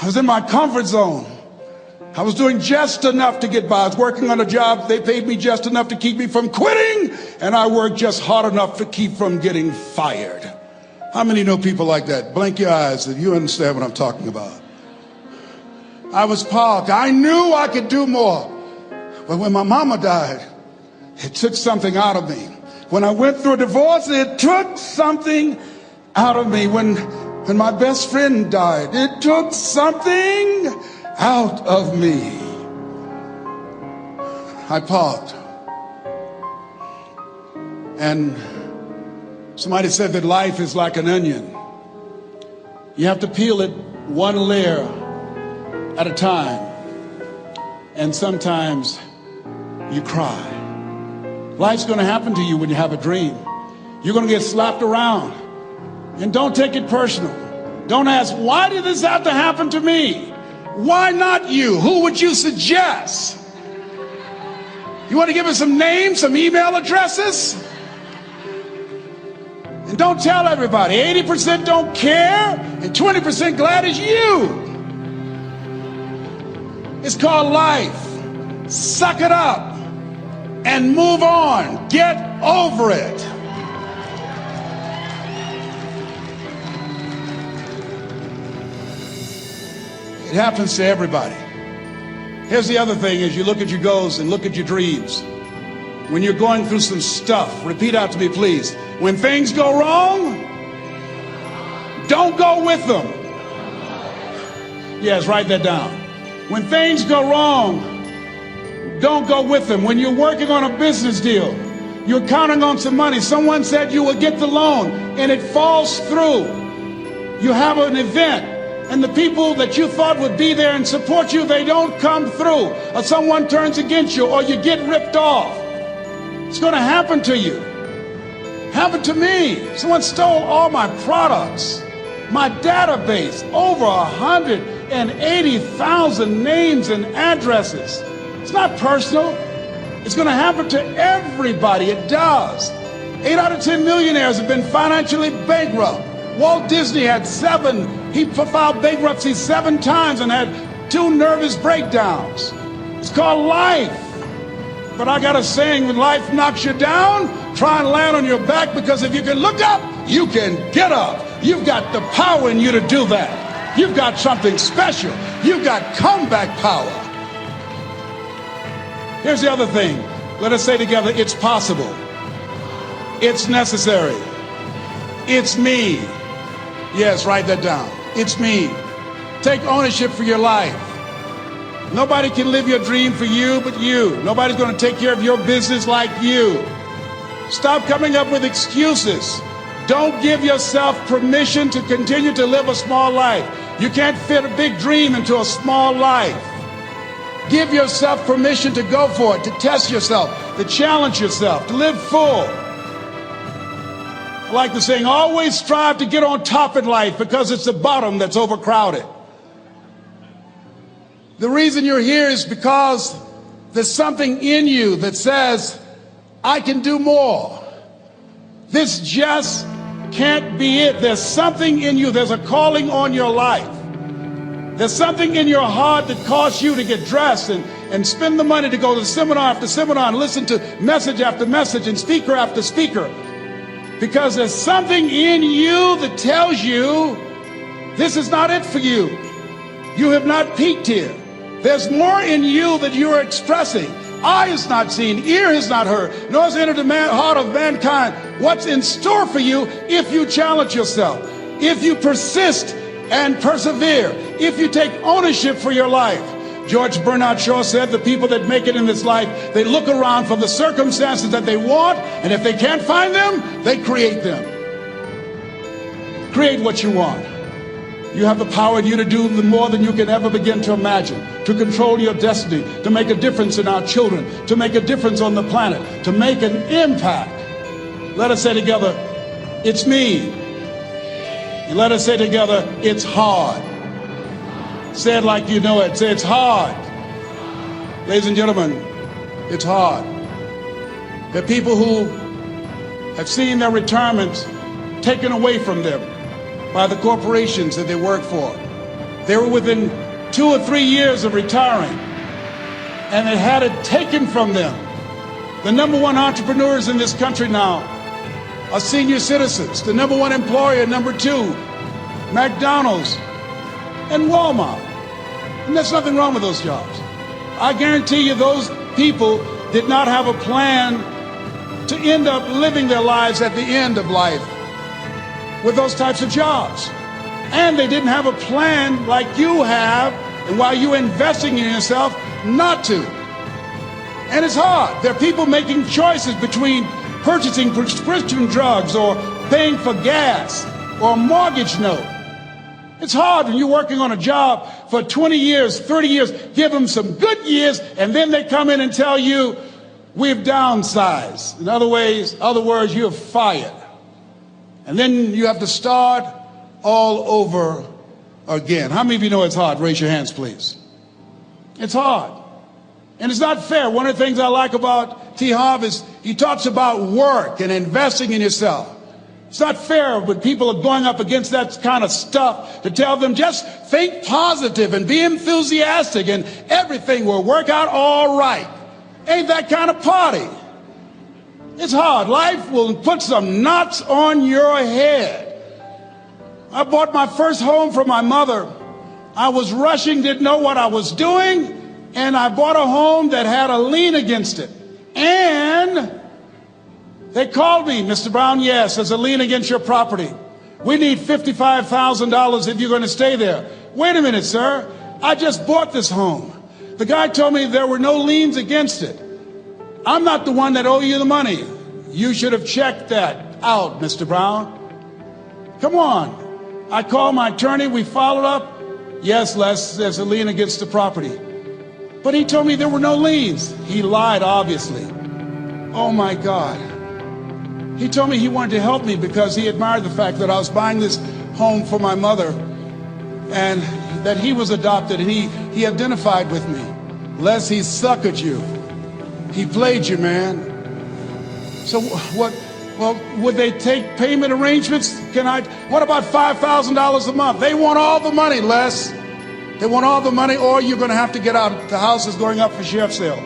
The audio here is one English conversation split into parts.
I was in my comfort zone. I was doing just enough to get by. I was working on a job. They paid me just enough to keep me from quitting, and I worked just hard enough to keep from getting fired. How many know people like that? Blink your eyes if you understand what I'm talking about. I was parked. I knew I could do more. But when my mama died, it took something out of me. When I went through a divorce, it took something out of me. When my best friend died, it took something out of me. I parked. And somebody said that life is like an onion. You have to peel it one layer at a time. And sometimes you cry. Life's going to happen to you when you have a dream. You're going to get slapped around. And don't take it personal. Don't ask, why did this have to happen to me? Why not you? Who would you suggest? You want to give us some names, some email addresses? And don't tell everybody. 80% don't care and 20% glad it's you. It's called life. Suck it up and move on. Get over it. It happens to everybody. Here's the other thing: as you look at your goals and look at your dreams, when you're going through some stuff, repeat out to me, please. When things go wrong, don't go with them. Yes, write that down. When things go wrong, don't go with them. When you're working on a business deal, you're counting on some money. Someone said you will get the loan and it falls through. You have an event and the people that you thought would be there and support you, they don't come through. Or someone turns against you, or you get ripped off. It's going to happen to you. Happened to me. Someone stole all my products, my database, over 180,000 names and addresses. It's not personal. It's going to happen to everybody. It does. 8 out of 10 millionaires have been financially bankrupt. Walt Disney had he filed bankruptcy 7 times and had 2 nervous breakdowns. It's called life. But I got a saying: when life knocks you down, try and land on your back, because if you can look up, you can get up. You've got the power in you to do that. You've got something special. You've got comeback power. Here's the other thing. Let us say together, it's possible. It's necessary. It's me. Yes, write that down. It's me. Take ownership for your life. Nobody can live your dream for you but you. Nobody's going to take care of your business like you. Stop coming up with excuses. Don't give yourself permission to continue to live a small life. You can't fit a big dream into a small life. Give yourself permission to go for it, to test yourself, to challenge yourself, to live full. I like the saying, always strive to get on top in life, because it's the bottom that's overcrowded. The reason you're here is because there's something in you that says, I can do more. This just can't be it. There's something in you. There's a calling on your life. There's something in your heart that caused you to get dressed and spend the money to go to seminar after seminar and listen to message after message and speaker after speaker. Because there's something in you that tells you this is not it for you. You have not peaked here. There's more in you that you are expressing. Eye has not seen, ear has not heard, nor has entered the heart of mankind what's in store for you if you challenge yourself, if you persist and persevere, if you take ownership for your life. George Bernard Shaw said the people that make it in this life, they look around for the circumstances that they want, and if they can't find them, they create them. Create what you want. You have the power in you to do more than you can ever begin to imagine, to control your destiny, to make a difference in our children, to make a difference on the planet, to make an impact. Let us say together, it's me. And let us say together, it's hard. Say it like you know it. Say, it's hard. Ladies and gentlemen, it's hard. There are people who have seen their retirements taken away from them by the corporations that they work for. They were within 2 or 3 years of retiring, and they had it taken from them. The number one entrepreneurs in this country now are senior citizens. The number one employer, number two, McDonald's and Walmart. And there's nothing wrong with those jobs. I guarantee you those people did not have a plan to end up living their lives at the end of life with those types of jobs. And they didn't have a plan like you have, and while you're investing in yourself, not to. And it's hard. There are people making choices between purchasing prescription drugs or paying for gas or a mortgage note. It's hard when you're working on a job for 20 years, 30 years, give them some good years, and then they come in and tell you, we've downsized. In other words, you're fired. And then you have to start all over again. How many of you know it's hard? Raise your hands, please. It's hard. And it's not fair. One of the things I like about T. Harv is he talks about work and investing in yourself. It's not fair when people are going up against that kind of stuff to tell them just think positive and be enthusiastic and everything will work out all right. Ain't that kind of party. It's hard. Life will put some knots on your head. I bought my first home for my mother. I was rushing, didn't know what I was doing, and I bought a home that had a lien against it. And they called me, Mr. Brown, yes, there's a lien against your property. We need $55,000 if you're going to stay there. Wait a minute, sir. I just bought this home. The guy told me there were no liens against it. I'm not the one that owe you the money. You should have checked that out, Mr. Brown. Come on. I called my attorney. We followed up. Yes, Les, there's a lien against the property. But he told me there were no liens. He lied, obviously. Oh, my God. He told me he wanted to help me because he admired the fact that I was buying this home for my mother and that he was adopted, and he identified with me. Les, he suckered you. He played you, man. So what? Well, would they take payment arrangements? What about $5,000 a month? They want all the money, Les. They want all the money, or you're going to have to get out. The house is going up for sheriff's sale.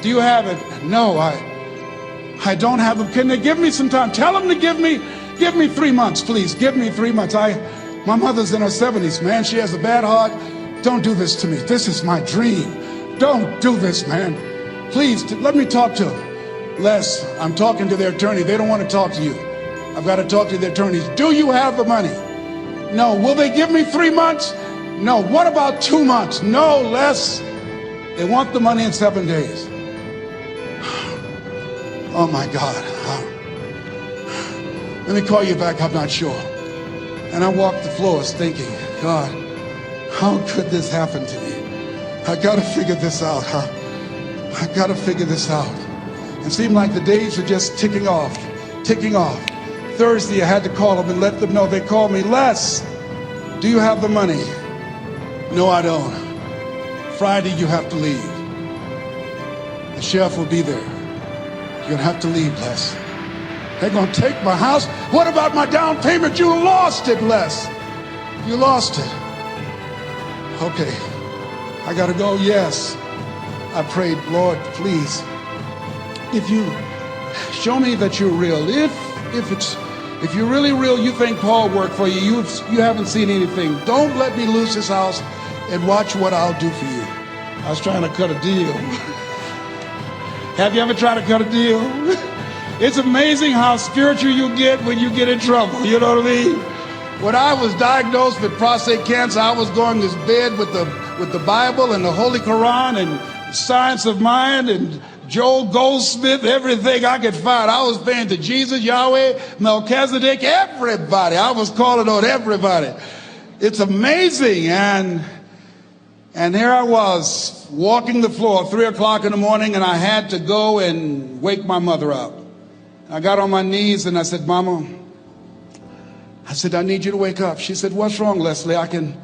Do you have it? No, I don't have them. Can they give me some time? Tell them to give me 3 months, please. Give me 3 months. My mother's in her 70s, man. She has a bad heart. Don't do this to me. This is my dream. Don't do this, man. Please, let me talk to them. Les, I'm talking to their attorney. They don't want to talk to you. I've got to talk to their attorneys. Do you have the money? No. Will they give me 3 months? No. What about 2 months? No, Les. They want the money in 7 days. Oh, my God. Let me call you back. I'm not sure. And I walked the floors thinking, God, how could this happen to me? I got to figure this out. I got to figure this out. It seemed like the days were just ticking off. Thursday, I had to call them and let them know. They called me, Les, do you have the money? No, I don't. Friday, you have to leave. The sheriff will be there. You're going to have to leave, Les. They're going to take my house. What about my down payment? You lost it, Les. You lost it. Okay. I got to go. Yes. I prayed, Lord, please, if you show me that you're real, if you're really real, you think Paul worked for you, you haven't seen anything. Don't let me lose this house and watch what I'll do for you. I was trying to cut a deal. Have you ever tried to cut a deal? It's amazing how spiritual you get when you get in trouble. You know what I mean? When I was diagnosed with prostate cancer, I was going to bed with the Bible and the Holy Quran and Science of Mind and Joel Goldsmith, everything I could find. I was praying to Jesus, Yahweh, Melchizedek, everybody. I was calling on everybody. It's amazing. And here I was walking the floor, 3 o'clock in the morning, and I had to go and wake my mother up. I got on my knees and I said, Mama, I need you to wake up. She said, what's wrong, Leslie? I can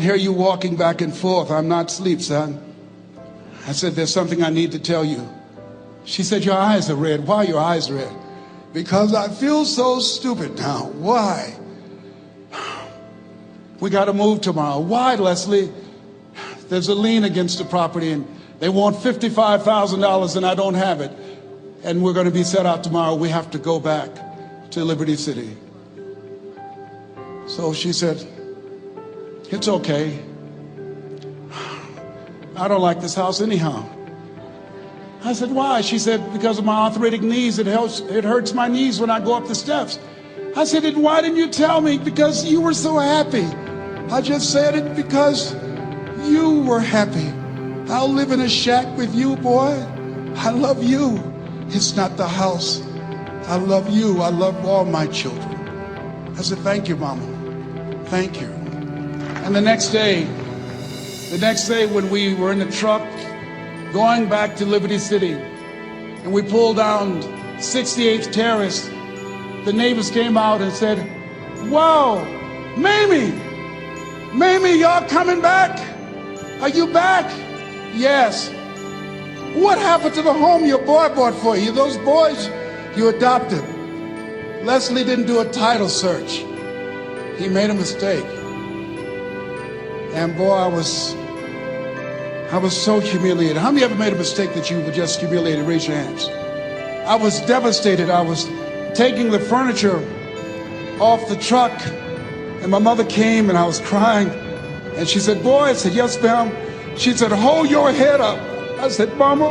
hear you walking back and forth. I'm not asleep, son. I said, there's something I need to tell you. She said, your eyes are red. Why are your eyes red? Because I feel so stupid now. Why? we got to move tomorrow. Why, Leslie? There's a lien against the property, and they want $55,000, and I don't have it. And we're going to be set out tomorrow. We have to go back to Liberty City. So she said, it's okay. I don't like this house anyhow. I said, why? She said, because of my arthritic knees. It hurts my knees when I go up the steps. I said, and why didn't you tell me? Because you were so happy. I just said it because you were happy. I'll live in a shack with you, boy. I love you. It's not the house. I love you. I love all my children. I said, thank you, Mama. Thank you. And the next day when we were in the truck going back to Liberty City, and we pulled down 68th Terrace, the neighbors came out and said, wow, Mamie, y'all coming back? Are you back? Yes. What happened to the home your boy bought for you? Those boys you adopted. Leslie didn't do a title search. He made a mistake. And boy, I was so humiliated. How many ever made a mistake that you were just humiliated? Raise your hands. I was devastated. I was taking the furniture off the truck, and my mother came, and I was crying. And she said, boy, I said, yes, ma'am. She said, hold your head up. I said, Mama,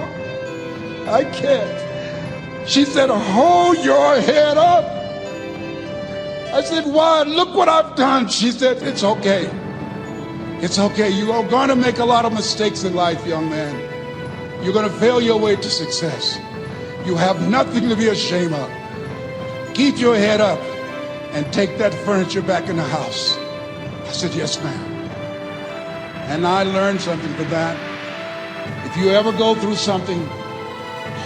I can't. She said, hold your head up. I said, why? Look what I've done. She said, it's okay. It's okay. You're going to make a lot of mistakes in life, young man. You're going to fail your way to success. You have nothing to be ashamed of. Keep your head up and take that furniture back in the house. I said, yes, ma'am. And I learned something from that. If you ever go through something,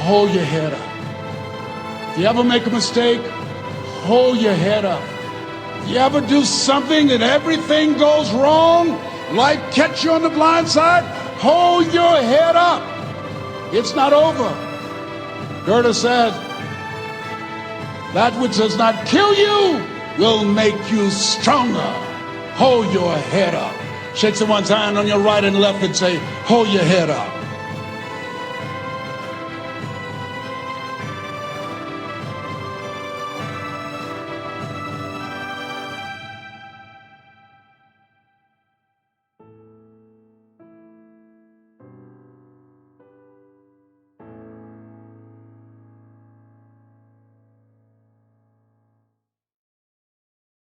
hold your head up. If you ever make a mistake, hold your head up. If you ever do something and everything goes wrong, life catch you on the blind side, hold your head up. It's not over. Goethe said, that which does not kill you will make you stronger. Hold your head up. Shake someone's hand on your right and left and say, hold your head up.